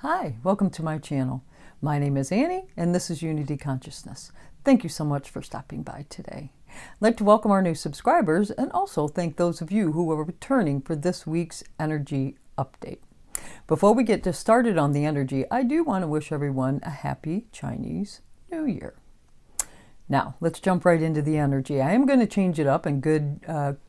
Hi, welcome to my channel. My name is Annie and this is Unity Consciousness. Thank you so much for stopping by today. I'd like to welcome our new subscribers and also thank those of you who are returning for this week's energy update. Before we get started on the energy, I do want to wish everyone a happy Chinese New Year. Now, let's jump right into the energy. I am going to change it up in good,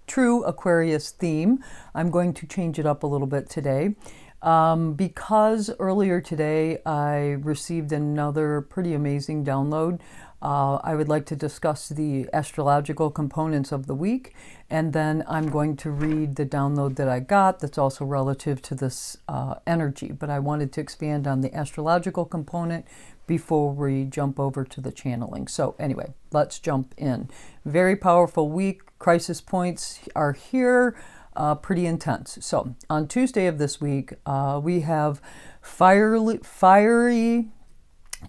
true Aquarius theme. I'm going to change it up a little bit today. Because earlier today I received another pretty amazing download. I would like to discuss the astrological components of the week, and then I'm going to read the download that I got that's also relative to this energy. But I wanted to expand on the astrological component before we jump over to the channeling. So anyway, let's jump in. Very powerful week. Crisis points are here. Pretty intense. So on Tuesday of this week, we have fiery,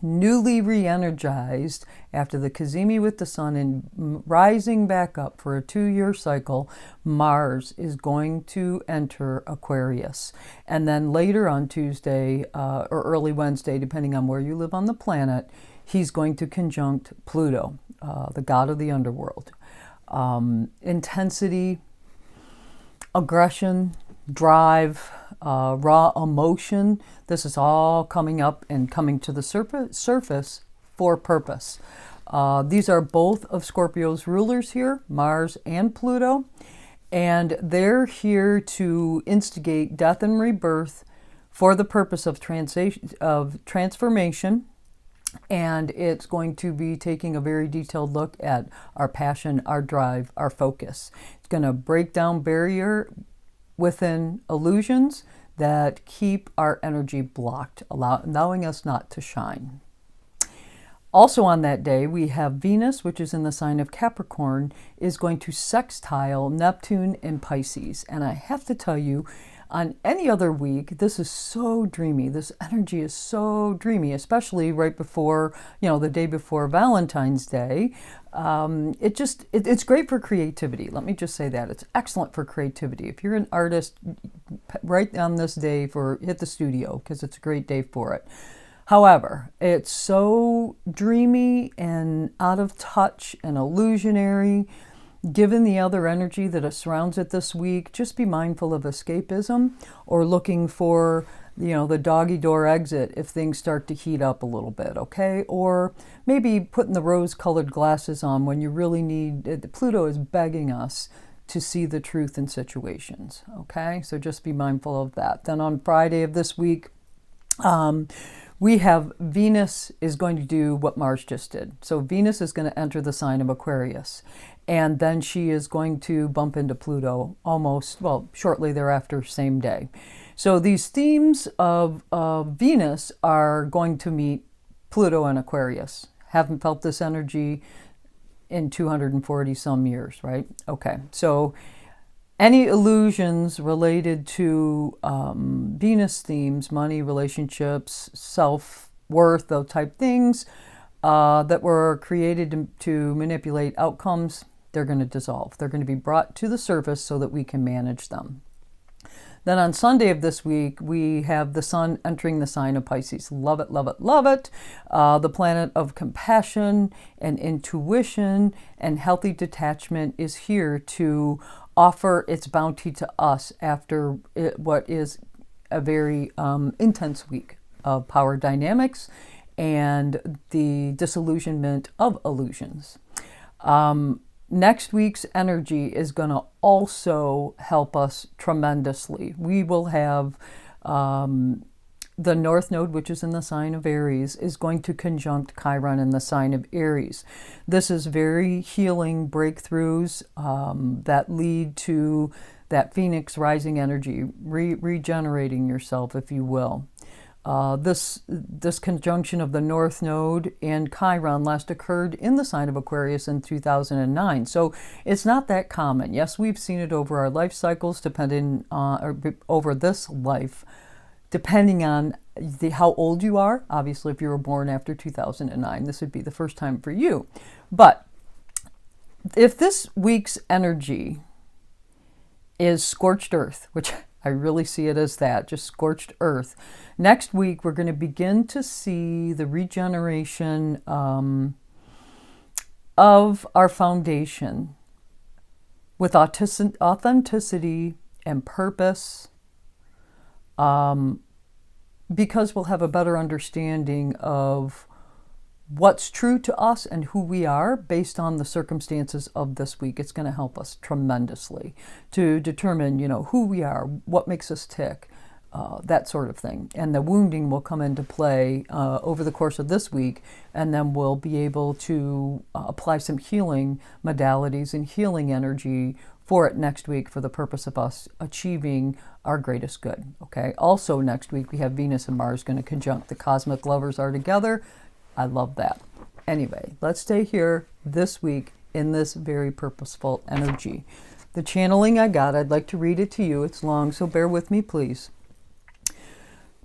newly re-energized after the Cazimi with the sun and rising back up for a 2-year cycle. Mars is going to enter Aquarius. And then later on Tuesday or early Wednesday, depending on where you live on the planet, he's going to conjunct Pluto, the god of the underworld. Intensity, aggression, drive, raw emotion. This is all coming up and coming to the surface for purpose. These are both of Scorpio's rulers here, Mars and Pluto, and they're here to instigate death and rebirth for the purpose of transformation. And it's going to be taking a very detailed look at our passion, our drive, our focus. It's going to break down barrier within illusions that keep our energy blocked, allowing us not to shine. Also on that day, we have Venus, which is in the sign of Capricorn, is going to sextile Neptune and Pisces. And I have to tell you, on any other week, this is so dreamy. This energy is so dreamy, especially right before, the day before Valentine's Day. It's great for creativity. Let me just say that. It's excellent for creativity. If you're an artist, right on this day hit the studio, because it's a great day for it. However, it's so dreamy and out of touch and illusionary. Given the other energy that surrounds it this week, just be mindful of escapism or looking for, the doggy door exit if things start to heat up a little bit, okay? Or maybe putting the rose-colored glasses on when you really need, Pluto is begging us to see the truth in situations, okay? So just be mindful of that. Then on Friday of this week, we have Venus is going to do what Mars just did. So Venus is going to enter the sign of Aquarius. And then she is going to bump into Pluto shortly thereafter, same day. So these themes of Venus are going to meet Pluto and Aquarius. Haven't felt this energy in 240 some years, right? Okay, so any illusions related to Venus themes, money, relationships, self-worth, those type things that were created to manipulate outcomes, they're going to dissolve. They're going to be brought to the surface so that we can manage them. Then on Sunday of this week, we have the sun entering the sign of Pisces. Love it, love it, love it. The planet of compassion and intuition and healthy detachment is here to offer its bounty to us after what is a very intense week of power dynamics and the disillusionment of illusions. Next week's energy is going to also help us tremendously. We will have the North Node, which is in the sign of Aries, is going to conjunct Chiron in the sign of Aries. This is very healing breakthroughs that lead to that Phoenix rising energy, regenerating yourself, if you will. This conjunction of the North Node and Chiron last occurred in the sign of Aquarius in 2009. So it's not that common. Yes, we've seen it over our life cycles, depending on, or over this life, depending on how old you are. Obviously, if you were born after 2009, this would be the first time for you. But if this week's energy is scorched earth, which I really see it as that, just scorched earth. Next week, we're going to begin to see the regeneration of our foundation with authenticity and purpose, because we'll have a better understanding of what's true to us and who we are based on the circumstances of this week. It's going to help us tremendously to determine, who we are, what makes us tick, that sort of thing. And the wounding will come into play over the course of this week, and then we'll be able to apply some healing modalities and healing energy for it next week for the purpose of us achieving our greatest good. Okay. Also next week we have Venus and Mars going to conjunct. The cosmic lovers are together. I love that. Anyway, let's stay here this week in this very purposeful energy. The channeling I got, I'd like to read it to you. It's long, so bear with me, please.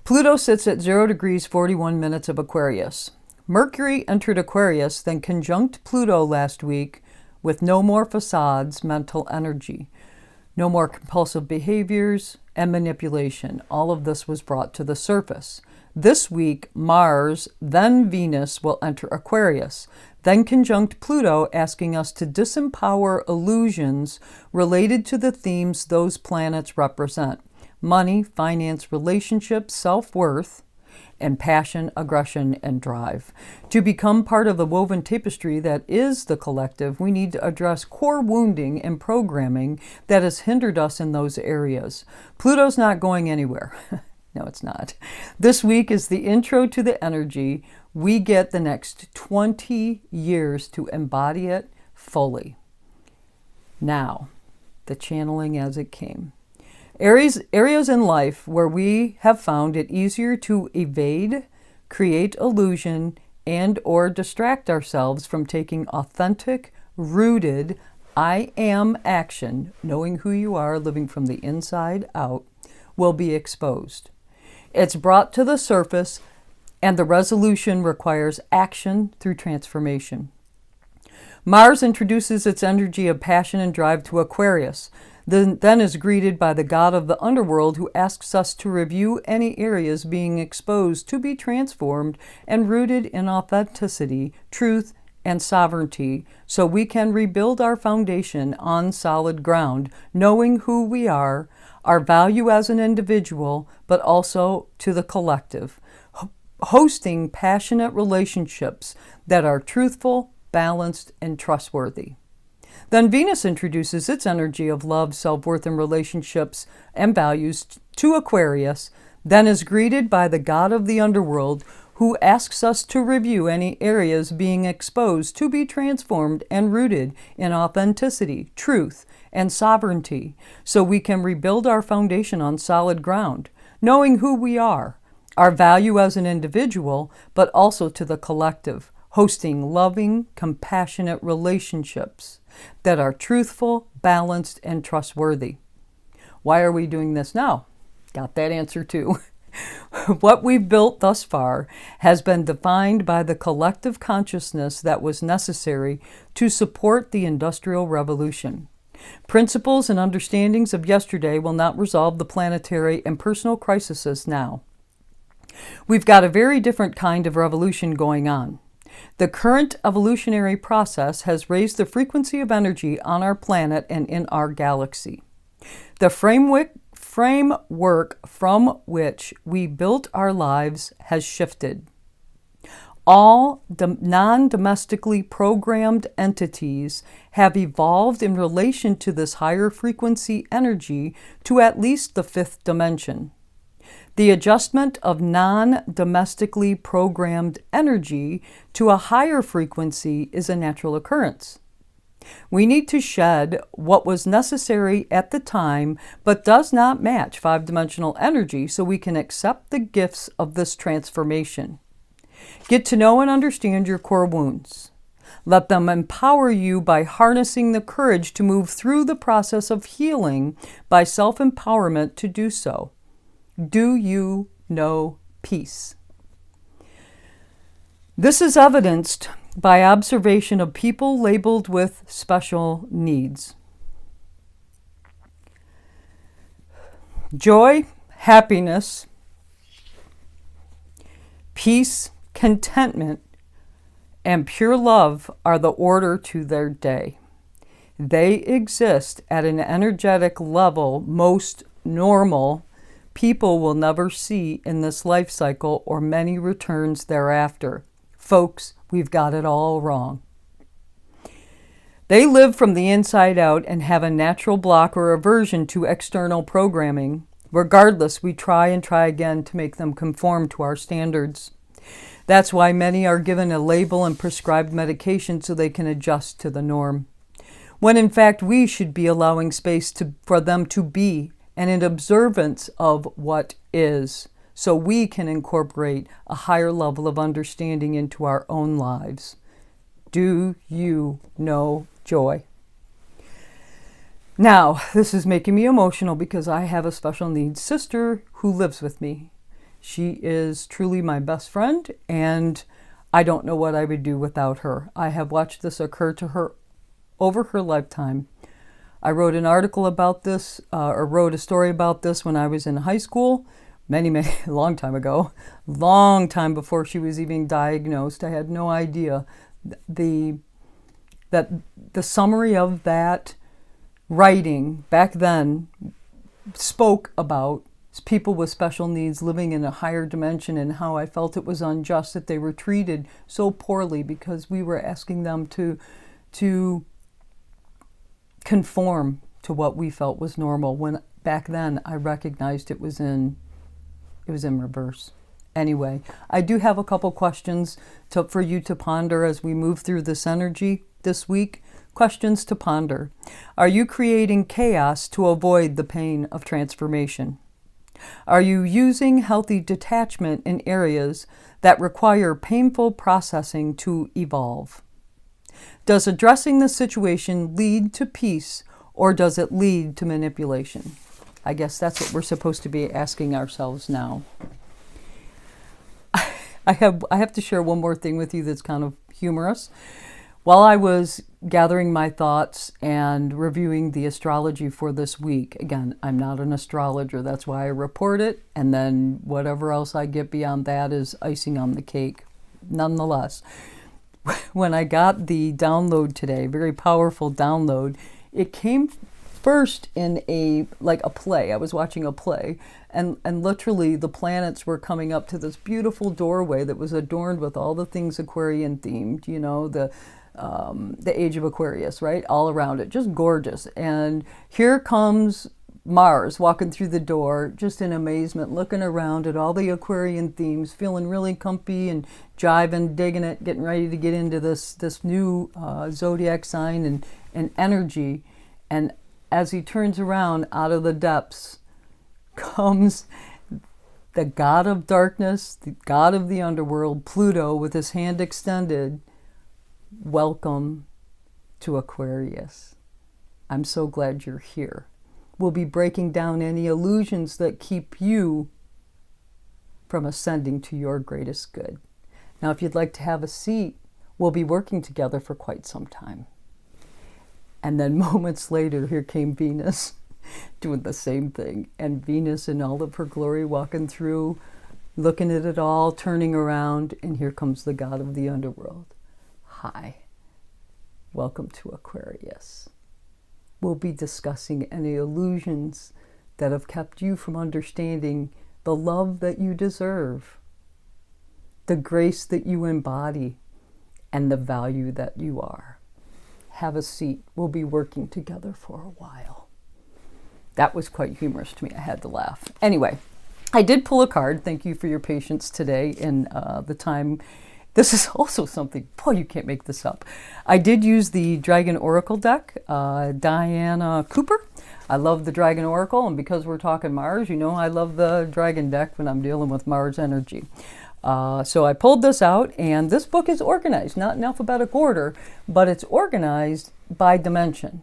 Pluto sits at 0 degrees 41 minutes of Aquarius. Mercury entered Aquarius, then conjunct Pluto last week with no more facades, mental energy. No more compulsive behaviors and manipulation. All of this was brought to the surface. This week, Mars, then Venus, will enter Aquarius, then conjunct Pluto, asking us to disempower illusions related to the themes those planets represent: money, finance, relationships, self-worth, and passion, aggression, and drive. To become part of the woven tapestry that is the collective, we need to address core wounding and programming that has hindered us in those areas. Pluto's not going anywhere. No, it's not. This week is the intro to the energy. We get the next 20 years to embody it fully. Now, the channeling as it came. Areas in life where we have found it easier to evade, create illusion, and or distract ourselves from taking authentic, rooted, I am action, knowing who you are, living from the inside out, will be exposed. It's brought to the surface, and the resolution requires action through transformation. Mars introduces its energy of passion and drive to Aquarius, then is greeted by the god of the underworld, who asks us to review any areas being exposed to be transformed and rooted in authenticity, truth, and sovereignty, so we can rebuild our foundation on solid ground, knowing who we are, our value as an individual, but also to the collective, hosting passionate relationships that are truthful, balanced, and trustworthy. Then Venus introduces its energy of love, self-worth, and relationships and values to Aquarius, then is greeted by the god of the underworld, who asks us to review any areas being exposed to be transformed and rooted in authenticity, truth, and sovereignty, so we can rebuild our foundation on solid ground, knowing who we are, our value as an individual, but also to the collective, hosting loving, compassionate relationships that are truthful, balanced, and trustworthy. Why are we doing this now? Got that answer too. What we've built thus far has been defined by the collective consciousness that was necessary to support the Industrial Revolution. Principles and understandings of yesterday will not resolve the planetary and personal crises now. We've got a very different kind of revolution going on. The current evolutionary process has raised the frequency of energy on our planet and in our galaxy. The framework from which we built our lives has shifted. All non-domestically programmed entities have evolved in relation to this higher frequency energy to at least the fifth dimension. The adjustment of non-domestically programmed energy to a higher frequency is a natural occurrence. We need to shed what was necessary at the time but does not match five-dimensional energy so we can accept the gifts of this transformation. Get to know and understand your core wounds. Let them empower you by harnessing the courage to move through the process of healing by self-empowerment to do so. Do you know peace? This is evidenced by observation of people labeled with special needs. Joy, happiness, peace, contentment, and pure love are the order to their day. They exist at an energetic level most normal people will never see in this life cycle or many returns thereafter. Folks, we've got it all wrong. They live from the inside out and have a natural block or aversion to external programming. Regardless, we try and try again to make them conform to our standards. That's why many are given a label and prescribed medication so they can adjust to the norm. When in fact we should be allowing space for them to be and in observance of what is, so we can incorporate a higher level of understanding into our own lives. Do you know joy? Now, this is making me emotional because I have a special needs sister who lives with me. She is truly my best friend, and I don't know what I would do without her. I have watched this occur to her over her lifetime. I wrote an article about this, or wrote a story about this when I was in high school, long time ago, long time before she was even diagnosed. I had no idea that the summary of that writing back then spoke about people with special needs living in a higher dimension and how I felt it was unjust that they were treated so poorly because we were asking them to conform to what we felt was normal, when back then I recognized it was in reverse. Anyway, I do have a couple questions for you to ponder as we move through this energy this week. Questions to ponder. Are you creating chaos to avoid the pain of transformation? Are you using healthy detachment in areas that require painful processing to evolve? Does addressing the situation lead to peace, or does it lead to manipulation? I guess that's what we're supposed to be asking ourselves now. I have to share one more thing with you that's kind of humorous. While I was gathering my thoughts and reviewing the astrology for this week, again, I'm not an astrologer, that's why I report it, and then whatever else I get beyond that is icing on the cake. Nonetheless, when I got the download today, very powerful download, it came first in a play. I was watching a play, and literally the planets were coming up to this beautiful doorway that was adorned with all the things Aquarian themed, the age of Aquarius, right? All around it, just gorgeous. And here comes Mars walking through the door, just in amazement, looking around at all the Aquarian themes, feeling really comfy and jiving, digging it, getting ready to get into this new zodiac sign and energy. And as he turns around, out of the depths comes the god of darkness, the god of the underworld, Pluto, with his hand extended. Welcome to Aquarius. I'm so glad you're here. We'll be breaking down any illusions that keep you from ascending to your greatest good. Now, if you'd like to have a seat, we'll be working together for quite some time. And then moments later, here came Venus doing the same thing. And Venus in all of her glory walking through, looking at it all, turning around, and here comes the god of the underworld. Hi, welcome to Aquarius. We'll be discussing any illusions that have kept you from understanding the love that you deserve, the grace that you embody, and the value that you are. Have a seat. We'll be working together for a while. That was quite humorous to me. I had to laugh. Anyway, I did pull a card. Thank you for your patience today in the time. This is also something, boy, you can't make this up. I did use the Dragon Oracle deck, Diana Cooper. I love the Dragon Oracle, and because we're talking Mars, I love the Dragon deck when I'm dealing with Mars energy. So I pulled this out, and this book is organized, not in alphabetic order, but it's organized by dimension.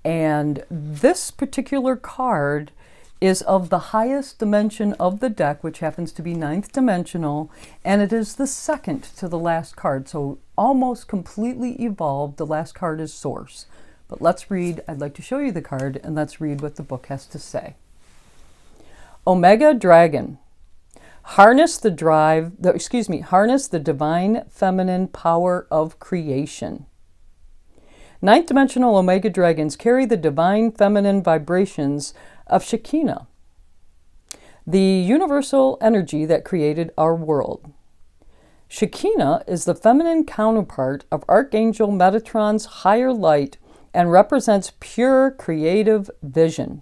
And this particular card is of the highest dimension of the deck, which happens to be 9th dimensional, and it is the second to the last card. So almost completely evolved. The last card is Source. But let's read. I'd like to show you the card, and let's read what the book has to say. Omega Dragon. Harness the harness the divine feminine power of creation. Ninth dimensional Omega Dragons carry the divine feminine vibrations of Shekinah, the universal energy that created our world. Shekinah is the feminine counterpart of Archangel Metatron's higher light and represents pure creative vision.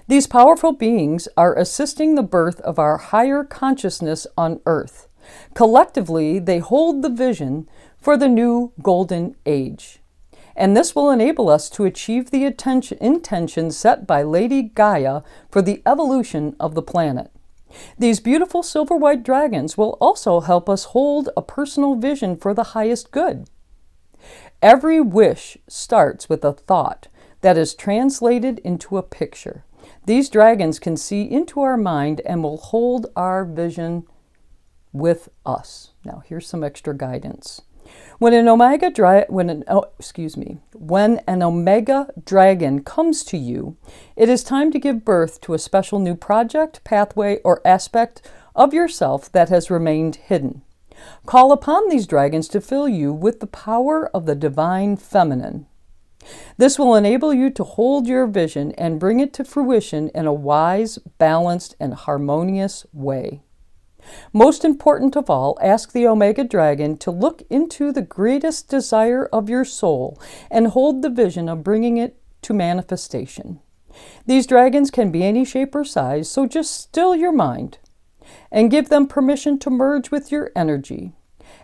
These powerful beings are assisting the birth of our higher consciousness on Earth. Collectively, they hold the vision for the new golden age. And this will enable us to achieve the intention set by Lady Gaia for the evolution of the planet. These beautiful silver white dragons will also help us hold a personal vision for the highest good. Every wish starts with a thought that is translated into a picture. These dragons can see into our mind and will hold our vision with us. Now, here's some extra guidance. When an Omega Dragon comes to you, it is time to give birth to a special new project, pathway, or aspect of yourself that has remained hidden. Call upon these dragons to fill you with the power of the divine feminine. This will enable you to hold your vision and bring it to fruition in a wise, balanced, and harmonious way. Most important of all, ask the Omega Dragon to look into the greatest desire of your soul and hold the vision of bringing it to manifestation. These dragons can be any shape or size, so just still your mind and give them permission to merge with your energy.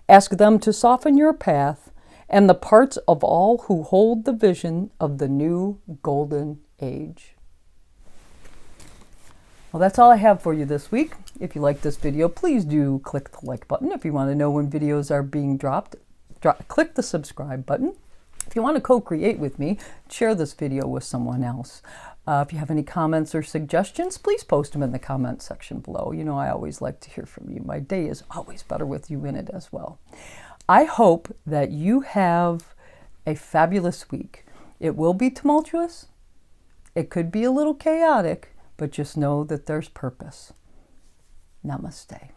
Ask them to soften your path and the parts of all who hold the vision of the new golden age. Well, that's all I have for you this week. If you like this video, please do click the like button. If you want to know when videos are being dropped, click the subscribe button. If you want to co-create with me, share this video with someone else. If you have any comments or suggestions, please post them in the comment section below. You know, I always like to hear from you. My day is always better with you in it as well. I hope that you have a fabulous week. It will be tumultuous. It could be a little chaotic, but just know that there's purpose. Namaste.